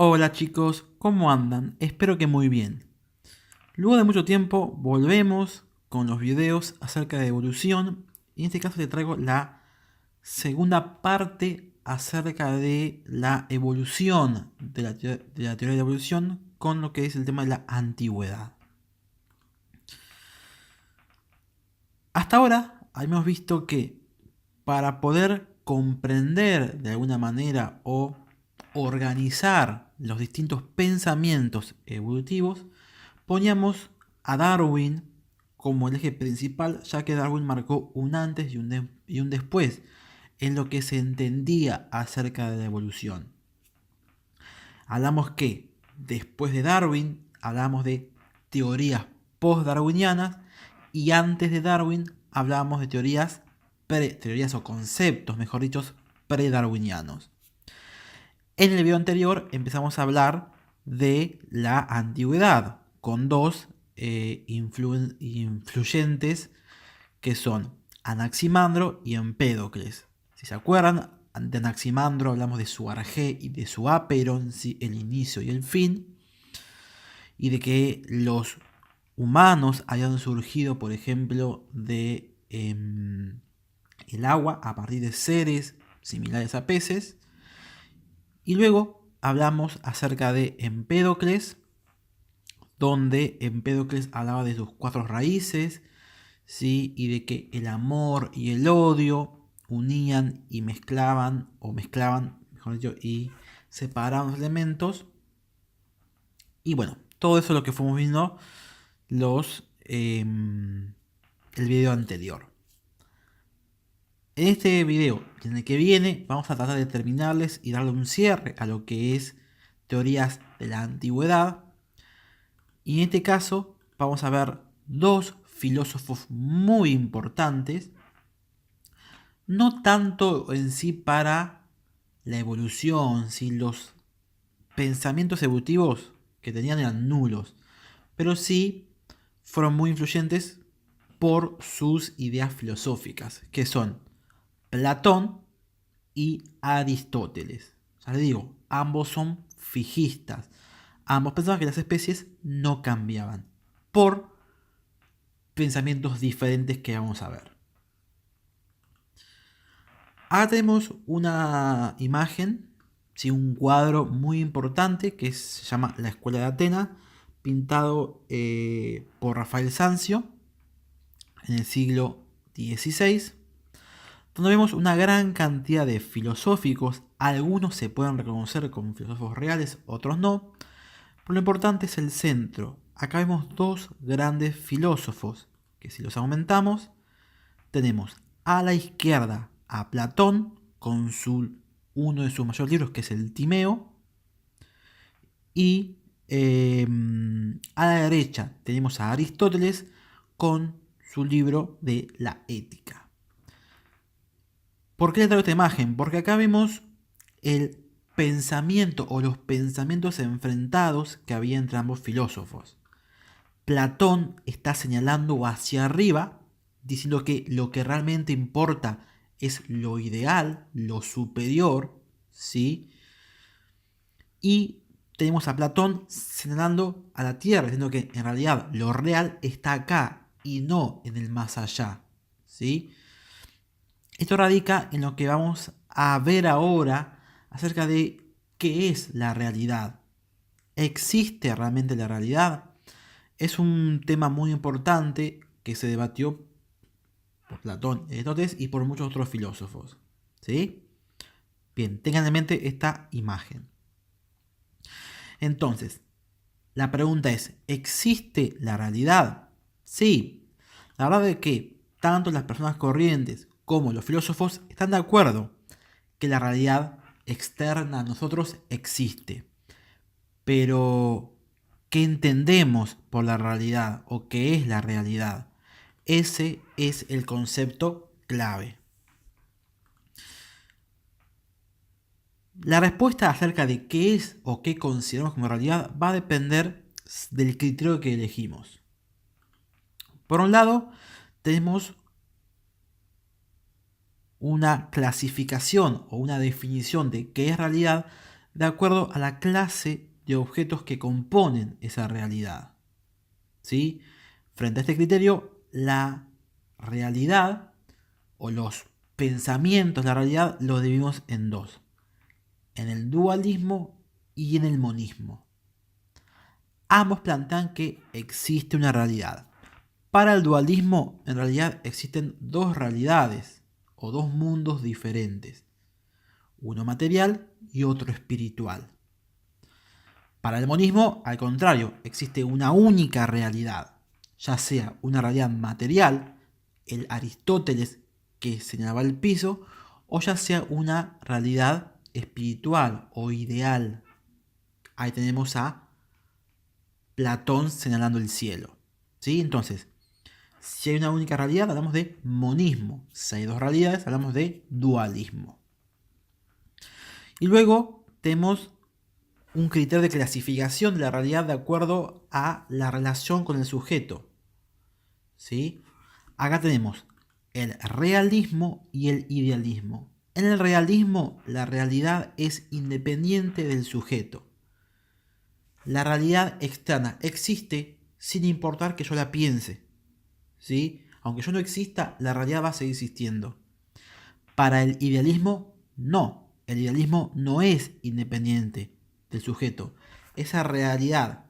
Hola chicos, ¿cómo andan? Espero que muy bien. Luego de mucho tiempo volvemos con los videos acerca de evolución y en este caso te traigo la segunda parte acerca de la evolución de la teoría de la evolución con lo que es el tema de la antigüedad. Hasta ahora hemos visto que para poder comprender de alguna manera o organizar los distintos pensamientos evolutivos, poníamos a Darwin como el eje principal, ya que Darwin marcó un antes y un después en lo que se entendía acerca de la evolución. Hablamos que después de Darwin hablamos de teorías post-darwinianas y antes de Darwin hablábamos de teorías o conceptos, mejor dicho, pre-darwinianos. En el video anterior empezamos a hablar de la antigüedad con dos influyentes que son Anaximandro y Empédocles. Si se acuerdan, de Anaximandro hablamos de su arjé y de su aperon, ¿sí? El inicio y el fin, y de que los humanos hayan surgido, por ejemplo, de el agua a partir de seres similares a peces. Y luego hablamos acerca de Empédocles, donde Empédocles hablaba de sus cuatro raíces, ¿sí? Y de que el amor y el odio unían y mezclaban, mejor dicho, y separaban los elementos. Y bueno, todo eso es lo que fuimos viendo el video anterior. En este video, en el que viene, vamos a tratar de terminarles y darle un cierre a lo que es teorías de la antigüedad. Y en este caso vamos a ver dos filósofos muy importantes, no tanto en sí para la evolución, si los pensamientos evolutivos que tenían eran nulos, pero sí fueron muy influyentes por sus ideas filosóficas, que son Platón y Aristóteles. Ya les digo, ambos son fijistas. Ambos pensaban que las especies no cambiaban por pensamientos diferentes que vamos a ver. Acá tenemos una imagen, ¿sí? Un cuadro muy importante que se llama La Escuela de Atenas, pintado por Rafael Sanzio en el siglo XVI, donde vemos una gran cantidad de filosóficos. Algunos se pueden reconocer como filósofos reales, otros no, pero lo importante es el centro. Acá vemos dos grandes filósofos que, si los aumentamos, tenemos a la izquierda a Platón con uno de sus mayores libros, que es el Timeo, y a la derecha tenemos a Aristóteles con su libro de la Ética. ¿Por qué le traigo esta imagen? Porque acá vemos el pensamiento o los pensamientos enfrentados que había entre ambos filósofos. Platón está señalando hacia arriba, diciendo que lo que realmente importa es lo ideal, lo superior, ¿sí? Y tenemos a Platón señalando a la tierra, diciendo que en realidad lo real está acá y no en el más allá, ¿sí? Esto radica en lo que vamos a ver ahora acerca de qué es la realidad. ¿Existe realmente la realidad? Es un tema muy importante que se debatió por Platón, Aristóteles y por muchos otros filósofos. ¿Sí? Bien, tengan en mente esta imagen. Entonces, la pregunta es, ¿existe la realidad? Sí. La verdad es que tanto las personas corrientes como los filósofos están de acuerdo que la realidad externa a nosotros existe. Pero, ¿qué entendemos por la realidad o qué es la realidad? Ese es el concepto clave. La respuesta acerca de qué es o qué consideramos como realidad va a depender del criterio que elegimos. Por un lado, tenemos una clasificación o una definición de qué es realidad de acuerdo a la clase de objetos que componen esa realidad. ¿Sí? Frente a este criterio, la realidad o los pensamientos, la realidad, los dividimos en dos: en el dualismo y en el monismo. Ambos plantean que existe una realidad. Para el dualismo, en realidad existen dos realidades o dos mundos diferentes, uno material y otro espiritual. Para el monismo, al contrario, existe una única realidad, ya sea una realidad material, el Aristóteles que señalaba el piso, o ya sea una realidad espiritual o ideal. Ahí tenemos a Platón señalando el cielo. ¿Sí? Entonces, si hay una única realidad, hablamos de monismo. Si hay dos realidades, hablamos de dualismo. Y luego tenemos un criterio de clasificación de la realidad de acuerdo a la relación con el sujeto. ¿Sí? Acá tenemos el realismo y el idealismo. En el realismo, la realidad es independiente del sujeto. La realidad externa existe sin importar que yo la piense. ¿Sí? Aunque yo no exista, la realidad va a seguir existiendo. Para el idealismo, no. El idealismo no es independiente del sujeto. Esa realidad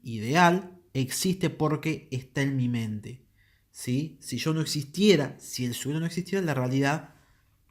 ideal existe porque está en mi mente. ¿Sí? Si yo no existiera, si el sujeto no existiera, la realidad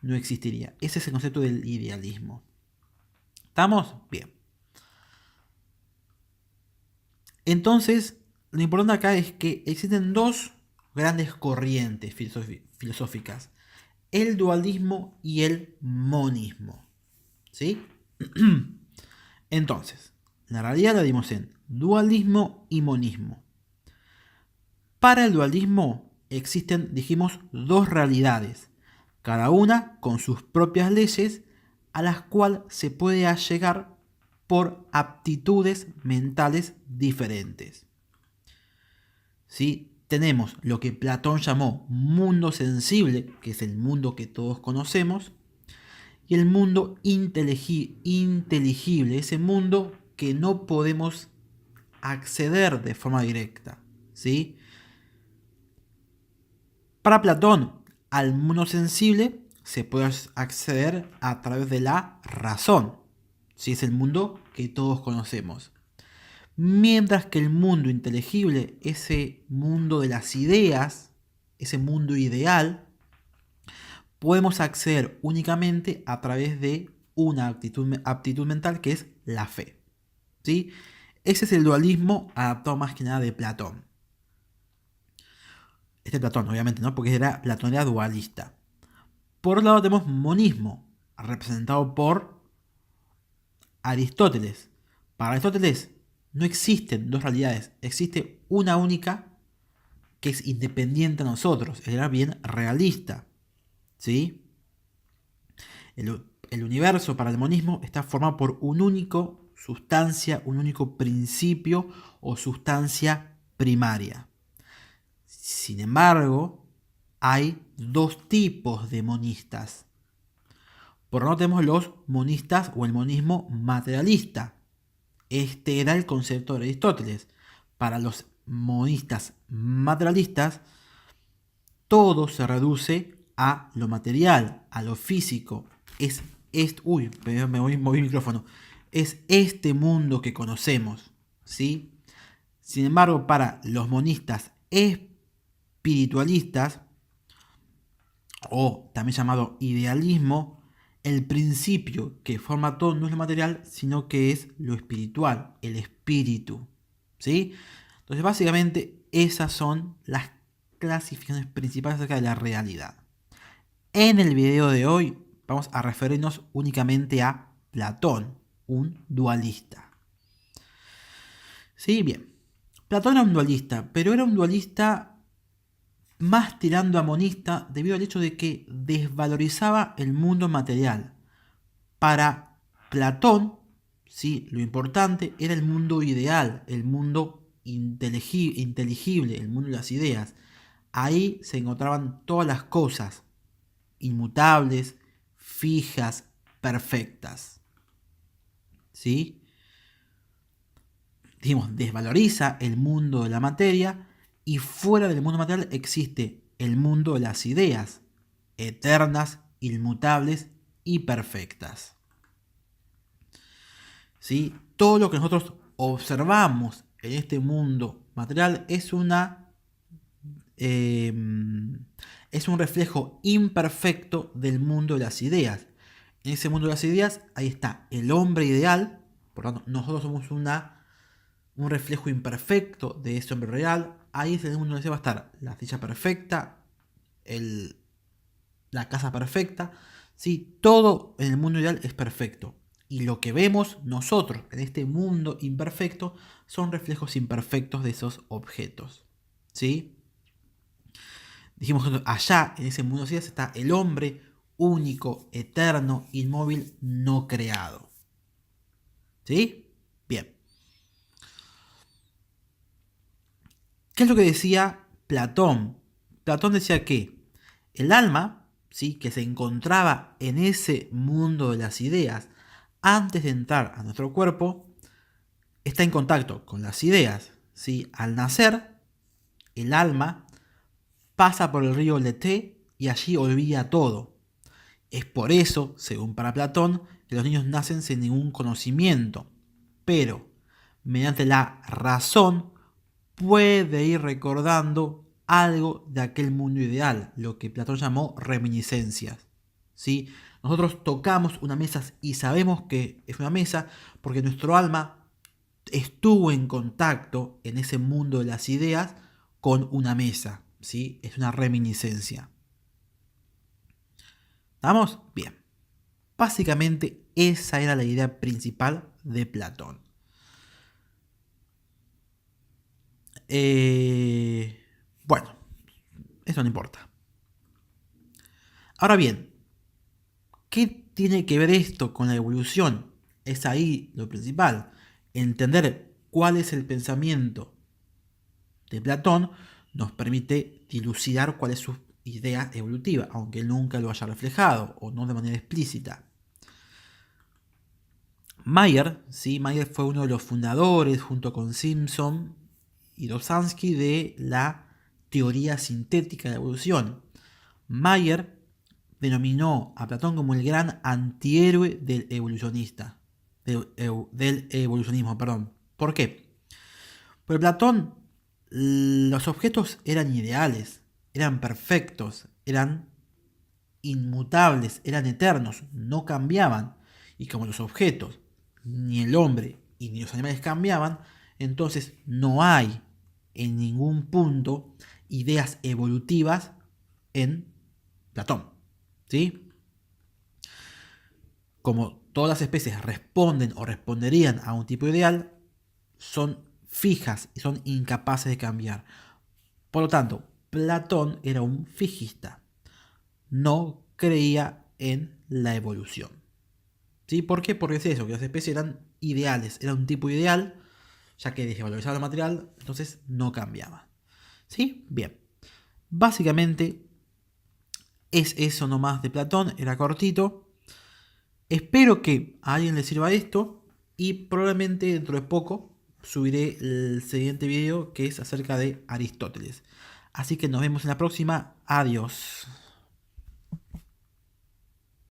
no existiría. Ese es el concepto del idealismo. ¿Estamos? Bien. Entonces, lo importante acá es que existen dos grandes corrientes filosóficas: el dualismo y el monismo. ¿Sí? Entonces, la realidad la dimos en dualismo y monismo. Para el dualismo existen, dijimos, dos realidades, cada una con sus propias leyes, a las cuales se puede llegar por aptitudes mentales diferentes. ¿Sí? Tenemos lo que Platón llamó mundo sensible, que es el mundo que todos conocemos, y el mundo inteligible, ese mundo que no podemos acceder de forma directa. ¿Sí? Para Platón, al mundo sensible se puede acceder a través de la razón. ¿Sí? Es el mundo que todos conocemos. Mientras que el mundo inteligible, ese mundo de las ideas, ese mundo ideal, podemos acceder únicamente a través de una aptitud mental que es la fe. ¿Sí? Ese es el dualismo adaptado más que nada de Platón. Platón, obviamente, ¿no? Porque Platón era dualista. Por otro lado tenemos monismo, representado por Aristóteles. Para Aristóteles no existen dos realidades, existe una única que es independiente a nosotros. Él era bien realista. ¿Sí? El universo para el monismo está formado por un único sustancia, un único principio o sustancia primaria. Sin embargo, hay dos tipos de monistas. Por un lado tenemos los monistas o el monismo materialista. Este era el concepto de Aristóteles. Para los monistas materialistas, todo se reduce a lo material, a lo físico. Me moví el micrófono. Es este mundo que conocemos, ¿sí? Sin embargo, para los monistas espiritualistas, o también llamado idealismo, el principio que forma todo no es lo material, sino que es lo espiritual, el espíritu. ¿Sí? Entonces, básicamente, esas son las clasificaciones principales acerca de la realidad. En el video de hoy vamos a referirnos únicamente a Platón, un dualista. Sí, bien. Platón era un dualista, pero era un dualista más tirando a monista debido al hecho de que desvalorizaba el mundo material. Para Platón, ¿sí?, lo importante era el mundo ideal, el mundo inteligible, el mundo de las ideas. Ahí se encontraban todas las cosas inmutables, fijas, perfectas. ¿sí? Dijimos, desvaloriza el mundo de la materia y fuera del mundo material existe el mundo de las ideas, eternas, inmutables y perfectas. ¿Sí? Todo lo que nosotros observamos en este mundo material es un reflejo imperfecto del mundo de las ideas. En ese mundo de las ideas, ahí está el hombre ideal, por lo tanto, nosotros somos un reflejo imperfecto de ese hombre real. Ahí es el mundo donde va a estar la silla perfecta, la casa perfecta. ¿Sí? Todo en el mundo ideal es perfecto. Y lo que vemos nosotros en este mundo imperfecto son reflejos imperfectos de esos objetos. ¿Sí? Dijimos que allá, en ese mundo de ideas, está el hombre único, eterno, inmóvil, no creado. ¿Sí? Bien. ¿Qué es lo que decía Platón? Platón decía que el alma, ¿sí?, que se encontraba en ese mundo de las ideas antes de entrar a nuestro cuerpo, está en contacto con las ideas. ¿Sí? Al nacer, el alma pasa por el río Lethe y allí olvida todo. Es por eso, según para Platón, que los niños nacen sin ningún conocimiento, pero mediante la razón puede ir recordando algo de aquel mundo ideal, lo que Platón llamó reminiscencias. ¿Sí? Nosotros tocamos una mesa y sabemos que es una mesa porque nuestro alma estuvo en contacto en ese mundo de las ideas con una mesa. ¿Sí? Es una reminiscencia. ¿Estamos? Bien. Básicamente esa era la idea principal de Platón. Bueno, eso no importa. Ahora bien, ¿qué tiene que ver esto con la evolución? Es ahí lo principal. Entender cuál es el pensamiento de Platón nos permite dilucidar cuál es su idea evolutiva, aunque él nunca lo haya reflejado o no de manera explícita. Mayer, ¿sí? Mayer fue uno de los fundadores, junto con Simpson y Dobzhansky, de la teoría sintética de la evolución. Mayer denominó a Platón como el gran antihéroe del evolucionista. Del evolucionismo, perdón. ¿Por qué? Porque Platón, los objetos eran ideales, eran perfectos, eran inmutables, eran eternos, no cambiaban. Y como los objetos, ni el hombre y ni los animales cambiaban, entonces no hay en ningún punto ideas evolutivas en Platón. ¿Sí? Como todas las especies responden o responderían a un tipo ideal, son fijas y son incapaces de cambiar. Por lo tanto, Platón era un fijista. No creía en la evolución. ¿Sí? ¿Por qué? Porque es eso, que las especies eran ideales, era un tipo ideal, ya que desvalorizaba el material, entonces no cambiaba. ¿Sí? Bien. Básicamente es eso nomás de Platón, era cortito. Espero que a alguien le sirva esto y probablemente dentro de poco subiré el siguiente video que es acerca de Aristóteles. Así que nos vemos en la próxima. Adiós.